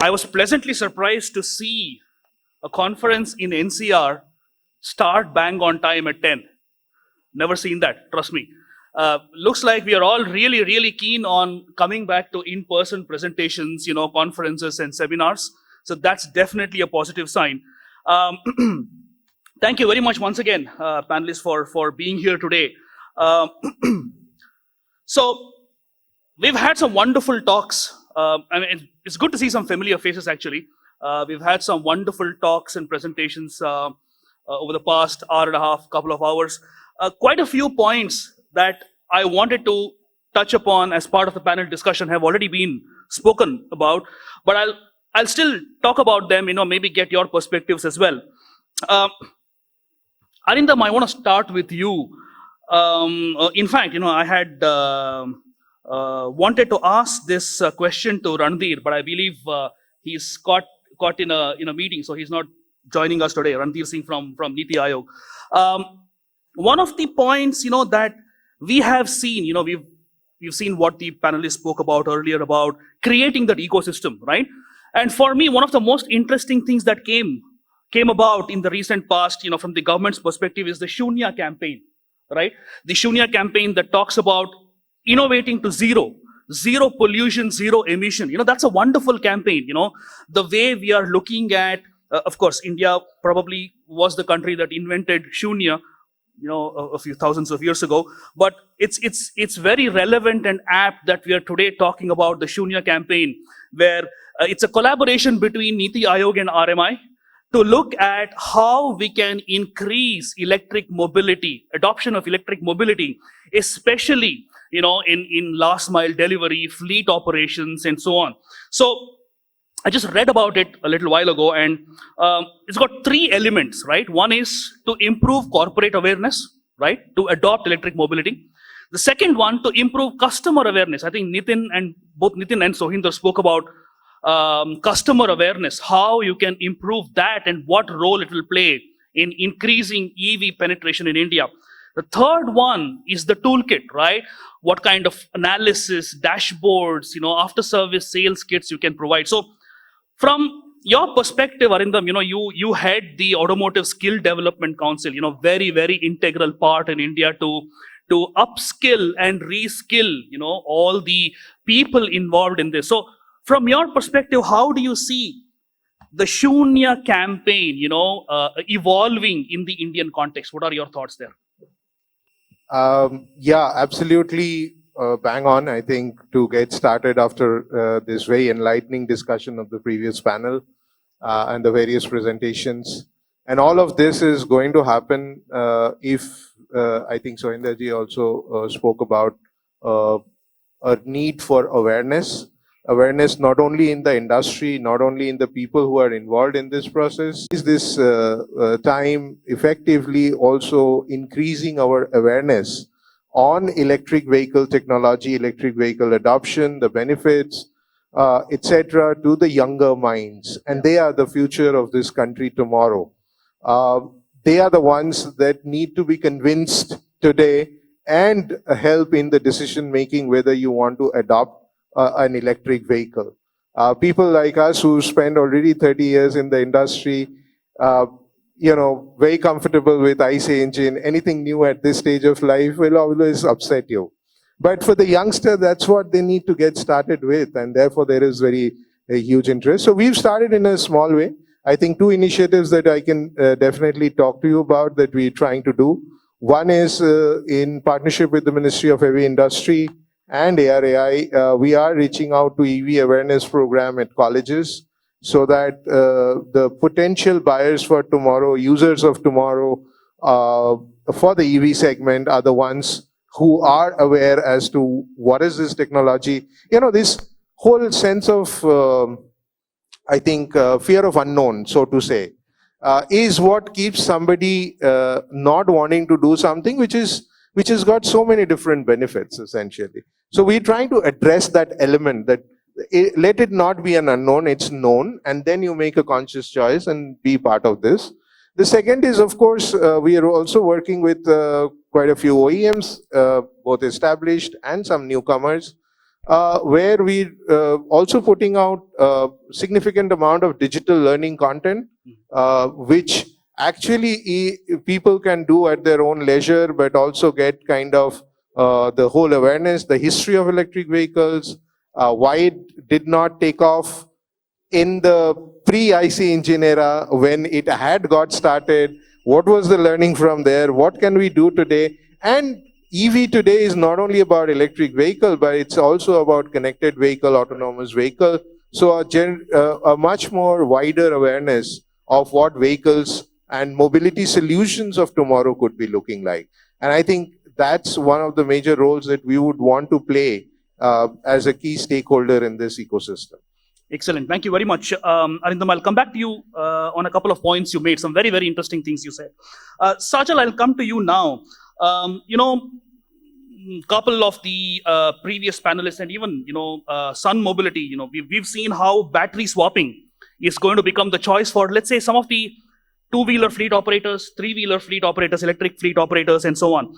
I was pleasantly surprised to see a conference in NCR start bang on time at 10. Never seen that, trust me. Looks like we are all really, really keen on coming back to in-person presentations, conferences and seminars. So that's definitely a positive sign. Thank you very much once again, panelists, for being here today. So we've had some wonderful talks. It's good to see some familiar faces, actually. We've had some wonderful talks and presentations over the past hour and a half, couple of hours. Quite a few points that I wanted to touch upon as part of the panel discussion have already been spoken about, but I'll still talk about them, maybe get your perspectives as well. Arindam, I want to start with you. In fact, I had wanted to ask this question to Ranveer, but I believe he's caught in a meeting, so he's not joining us today. Ranveer Singh from NITI Aayog. One of the points, that we have seen, we've seen what the panelists spoke about earlier about creating that ecosystem, right? And for me, one of the most interesting things that came about in the recent past, from the government's perspective, is the Shunya campaign, right? The Shunya campaign that talks about innovating to zero pollution, zero emission. That's a wonderful campaign. The way we are looking at, of course, India probably was the country that invented Shunya, a few thousands of years ago, but it's very relevant and apt that we are today talking about the Shunya campaign, where it's a collaboration between NITI Aayog and RMI to look at how we can increase electric mobility, adoption of electric mobility, especially in last mile delivery, fleet operations, and so on. So I just read about it a little while ago, and it's got three elements, right? One is to improve corporate awareness, right? To adopt electric mobility. The second one, to improve customer awareness. I think both Nitin and Sohinder spoke about customer awareness, how you can improve that and what role it will play in increasing EV penetration in India. The third one is the toolkit, right? What kind of analysis, dashboards, after service sales kits you can provide. So from your perspective, Arindam, you head the Automotive Skill Development Council, very, very integral part in India to upskill and reskill, all the people involved in this. So from your perspective, how do you see the Shunya campaign, evolving in the Indian context? What are your thoughts there? Yeah, absolutely bang on. I think to get started after this very enlightening discussion of the previous panel and the various presentations. And all of this is going to happen if, I think Sohinder ji also spoke about a need for awareness. Awareness not only in the industry, not only in the people who are involved in this process, is this time effectively also increasing our awareness on electric vehicle technology, electric vehicle adoption, the benefits, etc., to the younger minds. And they are the future of this country tomorrow. They are the ones that need to be convinced today and help in the decision making whether you want to adopt an electric vehicle. People like us who spend already 30 years in the industry, very comfortable with ICE engine, anything new at this stage of life will always upset you. But for the youngster, that's what they need to get started with, and therefore there is a huge interest. So we've started in a small way. I think two initiatives that I can definitely talk to you about that we're trying to do. One is in partnership with the Ministry of Heavy Industry and ARAI, we are reaching out to EV awareness program at colleges so that the potential buyers for tomorrow, users of tomorrow for the EV segment are the ones who are aware as to what is this technology. This whole sense of, I think, fear of unknown, so to say, is what keeps somebody not wanting to do something which has got so many different benefits, essentially. So we're trying to address that element, that let it not be an unknown, it's known, and then you make a conscious choice and be part of this. The second is, of course, we are also working with quite a few OEMs, both established and some newcomers, where we also putting out significant amount of digital learning content, which actually people can do at their own leisure, but also get kind of the whole awareness, the history of electric vehicles, why it did not take off in the pre-IC engine era when it had got started, what was the learning from there, what can we do today. And EV today is not only about electric vehicle, but it's also about connected vehicle, autonomous vehicle. So a much more wider awareness of what vehicles and mobility solutions of tomorrow could be looking like. And I think that's one of the major roles that we would want to play as a key stakeholder in this ecosystem. Excellent. Thank you very much. Arindam, I'll come back to you on a couple of points you made, some very, very interesting things you said. Sajal, I'll come to you now. Couple of the previous panelists and even, Sun Mobility, we've seen how battery swapping is going to become the choice for, let's say, some of the two-wheeler fleet operators, three-wheeler fleet operators, electric fleet operators, and so on.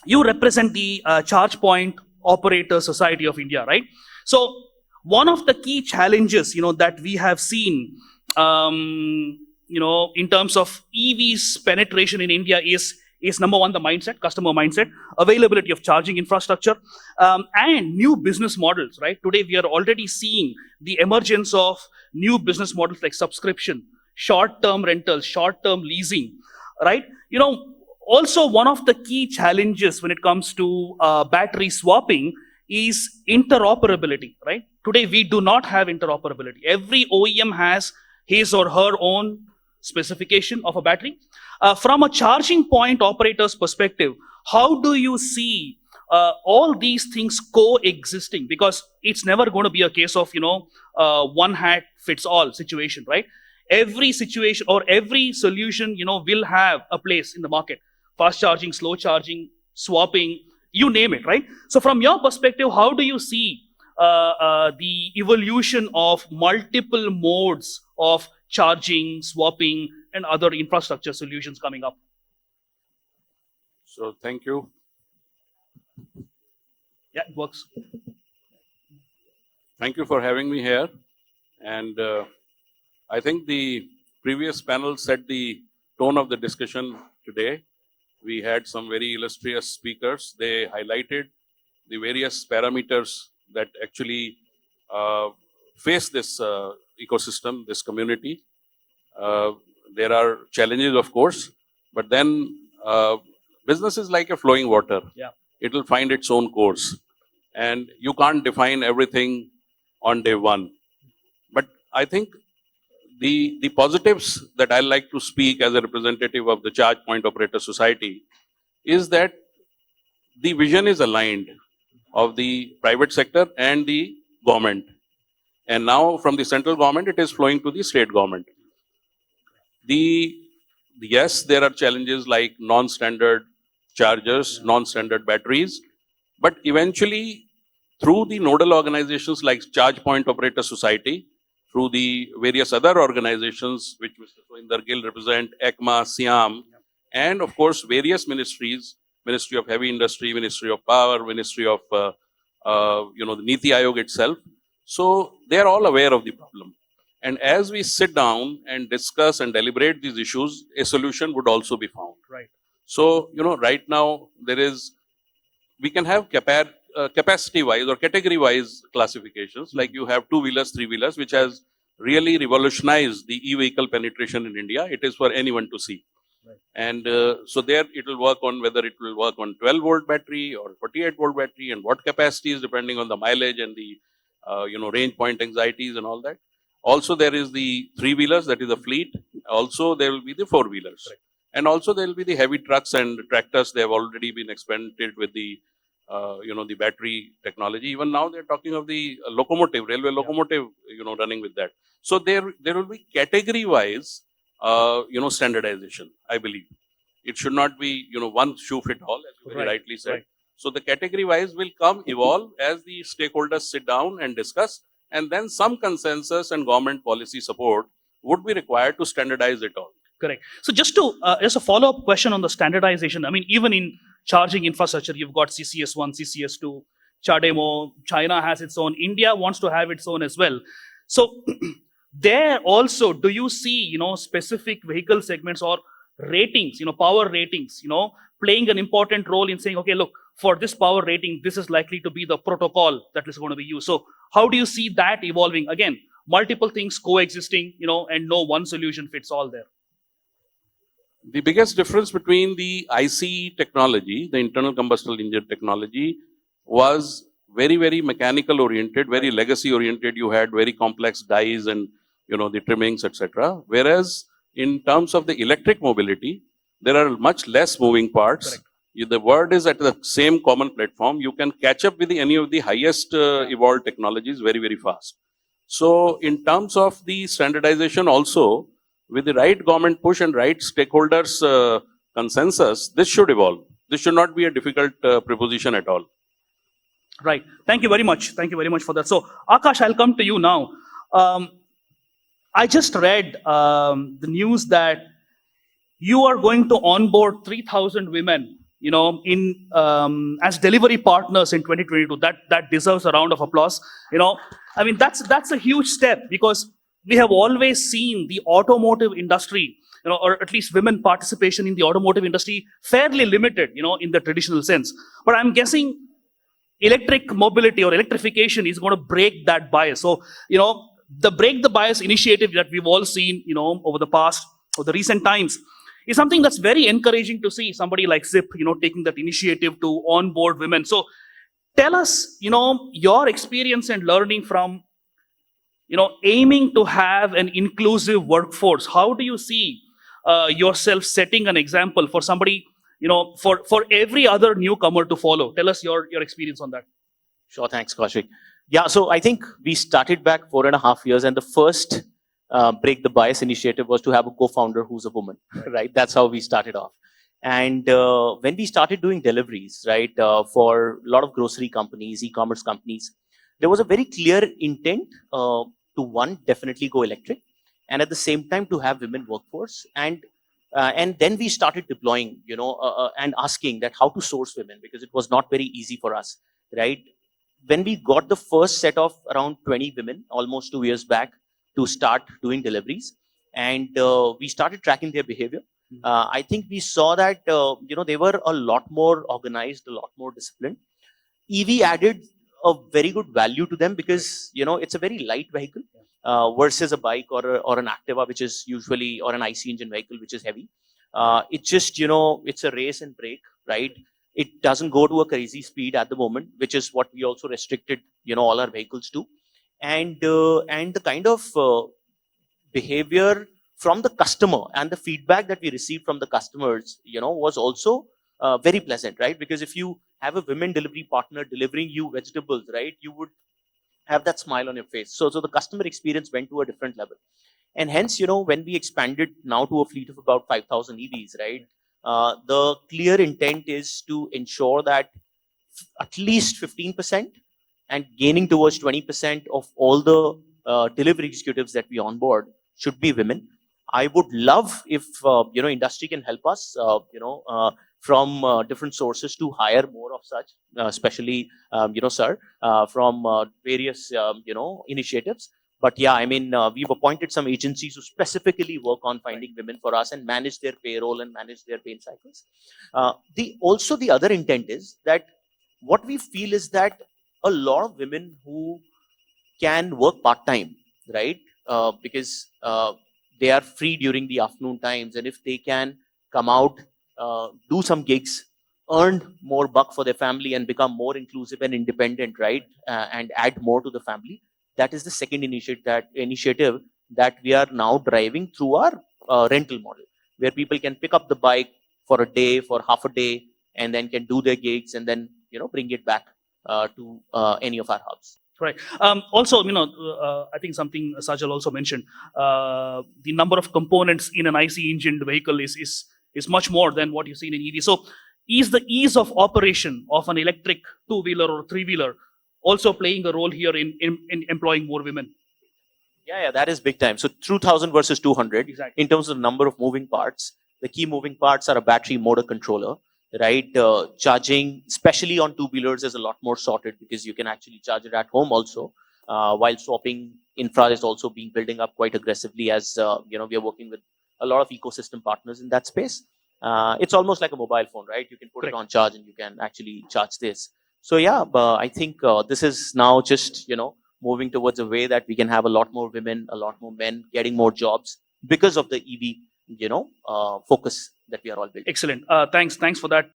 You represent the Charge Point Operator Society of India, right? So one of the key challenges, that we have seen, in terms of EVs penetration in India is number one, the mindset, customer mindset, availability of charging infrastructure, and new business models, right? Today, we are already seeing the emergence of new business models like subscription, short-term rentals, short-term leasing, right? Also one of the key challenges when it comes to battery swapping is interoperability, right? Today, we do not have interoperability. Every OEM has his or her own specification of a battery. From a charging point operator's perspective, how do you see all these things coexisting? Because it's never going to be a case of, one hat fits all situation, right? Every situation or every solution, will have a place in the market. Fast charging, slow charging, swapping, you name it, right? So from your perspective, how do you see the evolution of multiple modes of charging, swapping, and other infrastructure solutions coming up? So thank you. Yeah, it works. Thank you for having me here. And I think the previous panel set the tone of the discussion today. We had some very illustrious speakers. They highlighted the various parameters that actually face this ecosystem, this community. There are challenges, of course, but then business is like a flowing water. Yeah. It will find its own course. And you can't define everything on day one. But I think the positives that I like to speak as a representative of the Charge Point Operator Society is that the vision is aligned of the private sector and the government. And now from the central government, it is flowing to the state government. Yes, there are challenges like non-standard chargers, non-standard batteries, but eventually through the nodal organizations like Charge Point Operator Society, through the various other organizations which Mr. Sohinder, Gill represent, ECMA, SIAM, and of course various ministries, Ministry of Heavy Industry, Ministry of Power, Ministry of the NITI Aayog itself. So they are all aware of the problem. And as we sit down and discuss and deliberate these issues, a solution would also be found. Right. So, right now we can have capacity-wise or category-wise classifications, like you have two-wheelers, three-wheelers, which has really revolutionized the e-vehicle penetration in India. It is for anyone to see. Right. And so there it will work on whether it will work on 12-volt battery or 48-volt battery and what capacities depending on the mileage and the range point anxieties and all that. Also, there is the three-wheelers, that is the fleet. Also, there will be the four-wheelers. Right. And also, there will be the heavy trucks and tractors. They have already been experimented with the the battery technology. Even now they're talking of the locomotive, railway locomotive, running with that. So there will be category-wise, standardization, I believe. It should not be, one shoe fit all, as you very rightly said. Right. So the category-wise will evolve as the stakeholders sit down and discuss, and then some consensus and government policy support would be required to standardize it all. Correct. So just a follow-up question on the standardization. I mean, even in charging infrastructure, you've got CCS1, CCS2, CHAdeMO, China has its own, India wants to have its own as well. So there also, do you see, specific vehicle segments or ratings, power ratings, playing an important role in saying, okay, look, for this power rating, this is likely to be the protocol that is going to be used. So how do you see that evolving? Again, multiple things coexisting, and no one solution fits all there. The biggest difference between the ICE technology, the internal combustion engine technology, was very, very mechanical oriented, very legacy oriented. You had very complex dies and, the trimmings, etc. Whereas in terms of the electric mobility, there are much less moving parts. Correct. The word is at the same common platform. You can catch up with any of the highest evolved technologies very, very fast. So in terms of the standardization also, with the right government push and right stakeholders consensus, this should evolve. This should not be a difficult proposition at all. Right. Thank you very much. Thank you very much for that. So Akash, I'll come to you now. I just read the news that you are going to onboard 3,000 women, in as delivery partners in 2022. That deserves a round of applause. I mean, that's a huge step, because we have always seen the automotive industry, or at least women participation in the automotive industry fairly limited, in the traditional sense. But I'm guessing electric mobility or electrification is going to break that bias. So, the Break the Bias initiative that we've all seen, over the recent times, is something that's very encouraging to see. Somebody like Zip, taking that initiative to onboard women. So tell us, your experience and learning from, aiming to have an inclusive workforce. How do you see yourself setting an example for somebody, for every other newcomer to follow? Tell us your experience on that. Sure, thanks, Kaushik. Yeah, so I think we started back 4.5 years, and the first Break the Bias initiative was to have a co-founder who's a woman, right? That's how we started off. And when we started doing deliveries, right, for a lot of grocery companies, e-commerce companies, there was a very clear intent to, one, definitely go electric, and at the same time to have women workforce. And then we started deploying, and asking that how to source women, because it was not very easy for us, right? When we got the first set of around 20 women, almost 2 years back, to start doing deliveries, and we started tracking their behavior, I think we saw that, they were a lot more organized, a lot more disciplined. EV added a very good value to them, because, it's a very light vehicle versus a bike or an Activa, which is usually, or an IC engine vehicle, which is heavy. It's just, it's a race and brake, right? It doesn't go to a crazy speed at the moment, which is what we also restricted, all our vehicles to. And the kind of behavior from the customer and the feedback that we received from the customers, was also very pleasant, right? Because if you have a women delivery partner delivering you vegetables, right, you would have that smile on your face. So the customer experience went to a different level. And hence, when we expanded now to a fleet of about 5,000 EVs, right, the clear intent is to ensure that at least 15% and gaining towards 20% of all the delivery executives that we onboard should be women. I would love if, industry can help us, from different sources to hire more of such, especially, sir, from various, initiatives. But yeah, I mean, we've appointed some agencies who specifically work on finding women for us and manage their payroll and manage their pay cycles. The other intent is that what we feel is that a lot of women who can work part-time, right? Because they are free during the afternoon times, and if they can come out, do some gigs, earn more buck for their family and become more inclusive and independent, right? And add more to the family. That is the second initiative that we are now driving through our rental model, where people can pick up the bike for a day, for half a day, and then can do their gigs and then, bring it back to any of our hubs. Right. Also, I think something Sajal also mentioned, the number of components in an IC engined vehicle is much more than what you see in an EV. So is the ease of operation of an electric two-wheeler or three-wheeler also playing a role here in employing more women? Yeah, that is big time. So 2,000 versus 200. Exactly. In terms of number of moving parts, the key moving parts are a battery motor controller, right? Charging, especially on two-wheelers, is a lot more sorted because you can actually charge it at home also. While swapping infra is also being building up quite aggressively as we are working with a lot of ecosystem partners in that space. It's almost like a mobile phone, right? You can put Correct. it on charge and you can actually charge this. So yeah, but I think this is now just moving towards a way that we can have a lot more women, a lot more men getting more jobs because of the EV focus that we are all building. Excellent. Thanks for that.